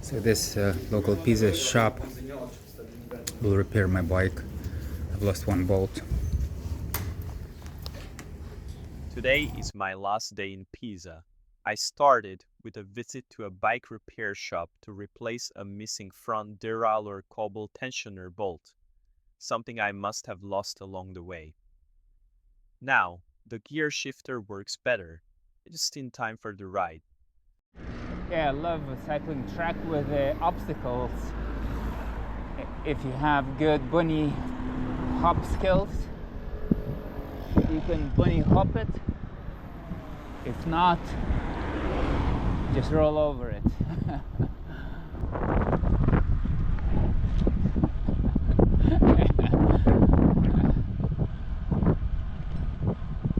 So this local Pisa shop will repair my bike. I've lost one bolt. Today is my last day in Pisa. I started with a visit to a bike repair shop to replace a missing front derailleur cobble tensioner bolt, something I must have lost along the way. Now, the gear shifter works better, just in time for the ride. Yeah, I love a cycling track with obstacles. If you have good bunny hop skills, you can bunny hop it. If not, just roll over it.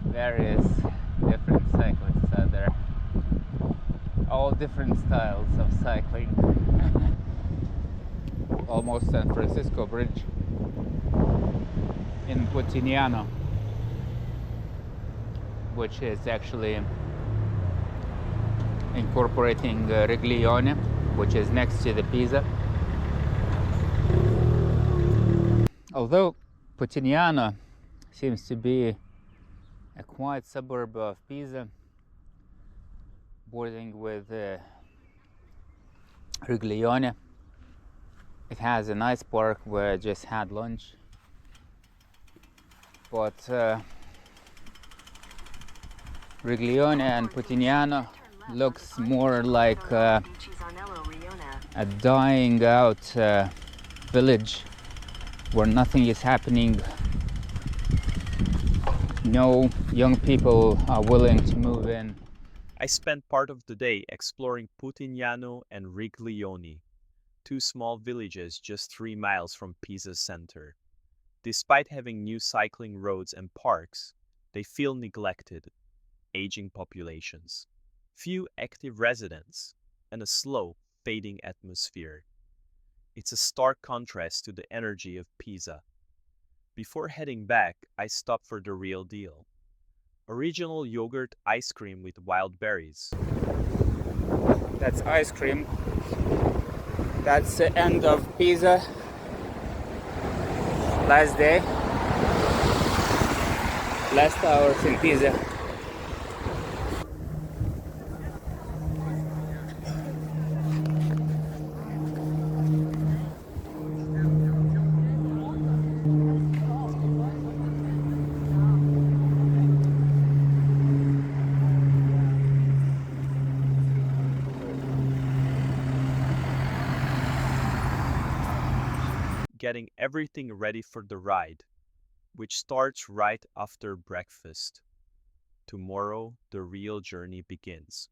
Various different cyclists out there, all different styles of cycling. Almost San Francisco Bridge in Putignano, which is actually incorporating Reglione, which is next to the Pisa. Although Putignano seems to be a quiet suburb of Pisa, bordering with Reglione, it has a nice park where I just had lunch. But Reglione and Putignano looks more like a dying out village where nothing is happening. No young people are willing to move in. I spent part of the day exploring Putignano and Reglione, two small villages just 3 miles from Pisa's center. Despite having new cycling roads and parks, they feel neglected, aging populations, few active residents, and a slow, fading atmosphere. It's a stark contrast to the energy of Pisa. Before heading back, I stopped for the real deal. Original yogurt ice cream with wild berries. That's ice cream. That's the end of Pisa. Last day. Last hours in Pisa. Getting everything ready for the ride, which starts right after breakfast. Tomorrow, the real journey begins.